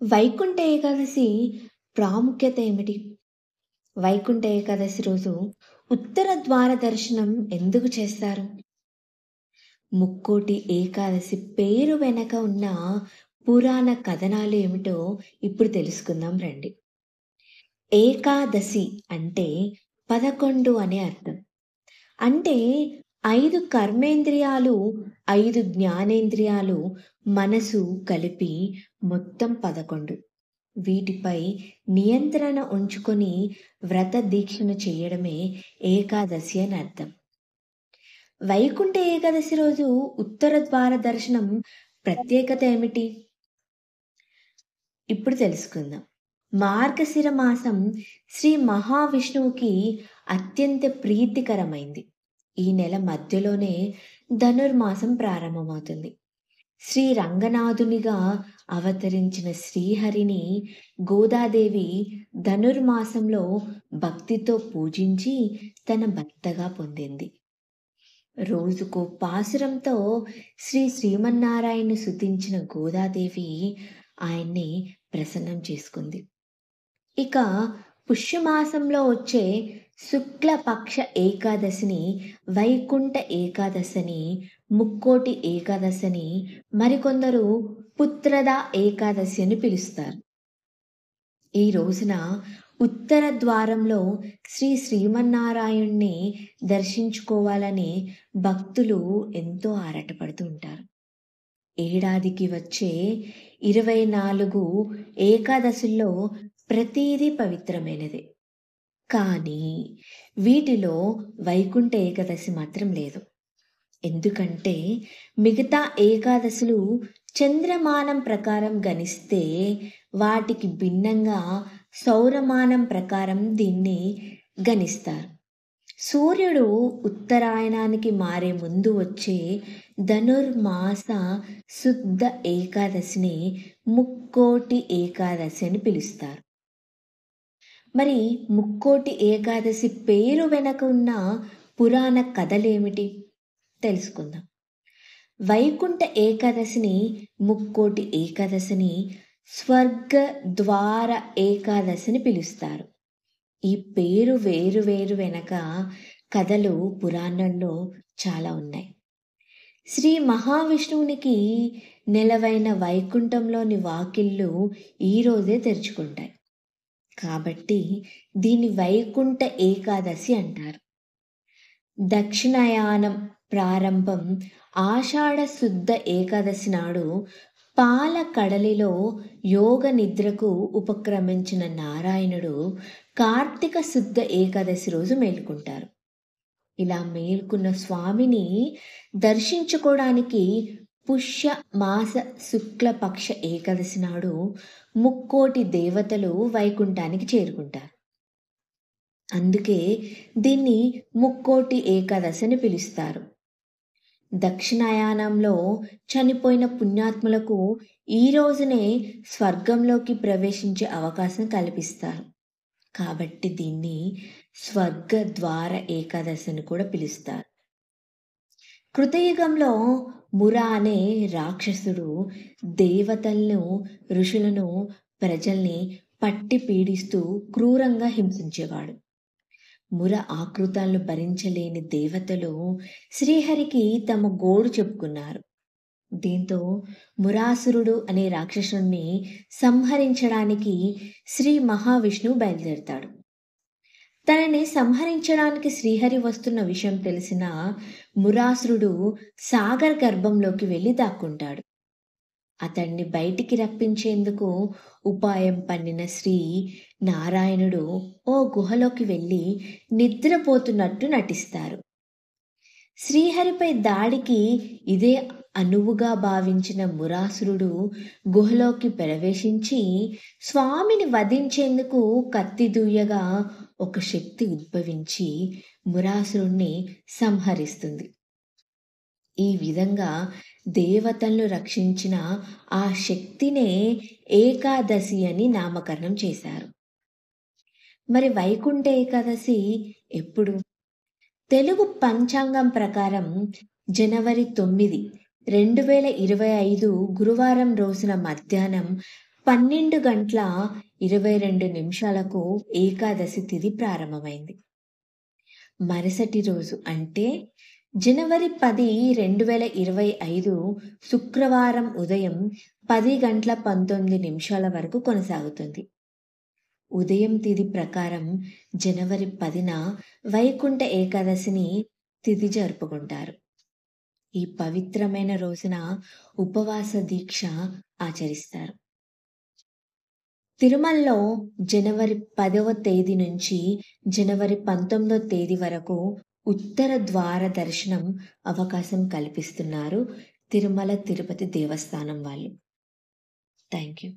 వైకుంఠ ఏకాదశి ప్రాముఖ్యత ఏమిటి? వైకుంఠ ఏకాదశి రోజు ఉత్తర ద్వార దర్శనం ఎందుకు చేస్తారు? ముక్కోటి ఏకాదశి పేరు వెనక ఉన్న పురాణ కథనాలు ఏమిటో ఇప్పుడు తెలుసుకుందాం రండి. ఏకాదశి అంటే 11 అనే అర్థం. అంటే 5 కర్మేంద్రియాలు, 5 జ్ఞానేంద్రియాలు, మనసు కలిపి మొత్తం 11. వీటిపై నియంత్రణ ఉంచుకొని వ్రత దీక్షను చేయడమే ఏకాదశి అని అర్థం. వైకుంఠ ఏకాదశి రోజు ఉత్తర ద్వార దర్శనం ప్రత్యేకత ఏమిటి? ఇప్పుడు తెలుసుకుందాం. మార్గశిర మాసం శ్రీ మహావిష్ణువుకి అత్యంత ప్రీతికరమైంది. ఈ నెల మధ్యలోనే ధనుర్మాసం ప్రారంభమవుతుంది. శ్రీ రంగనాథునిగా అవతరించిన శ్రీహరిని గోదాదేవి ధనుర్మాసంలో భక్తితో పూజించి తన భర్తగా పొందింది. రోజుకో పాసురంతో శ్రీమన్నారాయణను స్తుతించిన గోదాదేవి ఆయన్ని ప్రసన్నం చేసుకుంది. ఇక పుష్యమాసంలో వచ్చే శుక్లపక్ష ఏకాదశిని వైకుంఠ ఏకాదశిని, ముక్కోటి ఏకాదశిని, మరికొందరు పుత్రద ఏకాదశి అని పిలుస్తారు. ఈ రోజున ఉత్తర ద్వారంలో శ్రీమన్నారాయణ్ణి దర్శించుకోవాలని భక్తులు ఎంతో ఆరాటపడుతూ ఉంటారు. ఏడాదికి వచ్చే 24 ఏకాదశుల్లో ప్రతిదీ పవిత్రమైనదే. కానీ వీటిలో వైకుంఠ ఏకాదశి మాత్రం లేదు. ఎందుకంటే మిగతా ఏకాదశులు చంద్రమానం ప్రకారం గణిస్తే వాటికి భిన్నంగా సౌరమానం ప్రకారం దీన్ని గణిస్తారు. సూర్యుడు ఉత్తరాయణానికి మారే ముందు వచ్చే ధనుర్మాస శుద్ధ ఏకాదశిని ముక్కోటి ఏకాదశి అని పిలుస్తారు. మరి ముక్కోటి ఏకాదశి పేరు వెనక ఉన్న పురాణ కథలేమిటి తెలుసుకుందాం. వైకుంఠ ఏకాదశిని, ముక్కోటి ఏకాదశిని స్వర్గ ద్వార ఏకాదశిని పిలుస్తారు. ఈ పేరు వేరు వెనక కథలు పురాణంలో చాలా ఉన్నాయి. శ్రీ మహావిష్ణువునికి నెలవైన వైకుంఠంలోని వాకిళ్ళు ఈరోజే తెరుచుకుంటాయి. కాబట్టి దీని వైకుంఠ ఏకాదశి అంటారు. దక్షిణాయనం ప్రారంభం ఆషాఢ శుద్ధ ఏకాదశి నాడు పాల కడలిలో యోగ నిద్రకు ఉపక్రమించిన నారాయణుడు కార్తీక శుద్ధ ఏకాదశి రోజు మేల్కొంటారు. ఇలా మేల్కొన్న స్వామిని దర్శించుకోవడానికి పుష్య మాస శుక్లపక్ష ఏకాదశి నాడు ముక్కోటి దేవతలు వైకుంఠానికి చేరుకుంటారు. అందుకే దీన్ని ముక్కోటి ఏకాదశి అని పిలుస్తారు. దక్షిణాయనంలో చనిపోయిన పుణ్యాత్ములకు ఈ రోజునే స్వర్గంలోకి ప్రవేశించే అవకాశం కల్పిస్తారు. కాబట్టి దీన్ని స్వర్గ ద్వార ఏకాదశి అని కూడా పిలుస్తారు. కృతయుగంలో ముర అనే రాక్షసుడు దేవతలను, ఋషులను, ప్రజల్ని పట్టి పీడిస్తూ క్రూరంగా హింసించేవాడు. ముర ఆకృతాలను భరించలేని దేవతలు శ్రీహరికి తమ గోడు చెప్పుకున్నారు. దీంతో మురాసురుడు అనే రాక్షసుణ్ణి సంహరించడానికి శ్రీ మహావిష్ణువు బయలుదేరతాడు. తనని సంహరించడానికి శ్రీహరి వస్తున్న విషయం తెలిసిన మురాసురుడు సాగర్ గర్భంలోకి వెళ్ళి దాక్కుంటాడు. అతన్ని బయటికి రప్పించేందుకు ఉపాయం పన్నిన శ్రీ నారాయణుడు ఓ గుహలోకి వెళ్ళి నిద్రపోతున్నట్టు నటిస్తారు. శ్రీహరిపై దాడికి ఇదే అనువుగా భావించిన మురాసురుడు గుహలోకి ప్రవేశించి స్వామిని వధించేందుకు కత్తి దూయగా ఒక శక్తి ఉద్భవించి మురాసురుణ్ణి సంహరిస్తుంది. ఈ విధంగా దేవతలను రక్షించిన ఆ శక్తినే ఏకాదశి అని నామకరణం చేశారు. మరి వైకుంఠ ఏకాదశి ఎప్పుడు? తెలుగు పంచాంగం ప్రకారం జనవరి 9, 2025 గురువారం రోజున మధ్యాహ్నం 12:22 ఏకాదశి తిథి ప్రారంభమైంది. మరుసటి రోజు అంటే జనవరి 10, 2025 శుక్రవారం ఉదయం 10:19 వరకు కొనసాగుతుంది. ఉదయం తిథి ప్రకారం జనవరి 10న వైకుంఠ ఏకాదశిని తిథి జరుపుకుంటారు. ఈ పవిత్రమైన రోజున ఉపవాస దీక్ష ఆచరిస్తారు. తిరుమలలో జనవరి 10వ తేదీ నుంచి జనవరి 19వ తేదీ వరకు ఉత్తర ద్వార దర్శనం అవకాశం కల్పిస్తున్నారు తిరుమల తిరుపతి దేవస్థానం వాళ్ళు. Thank you.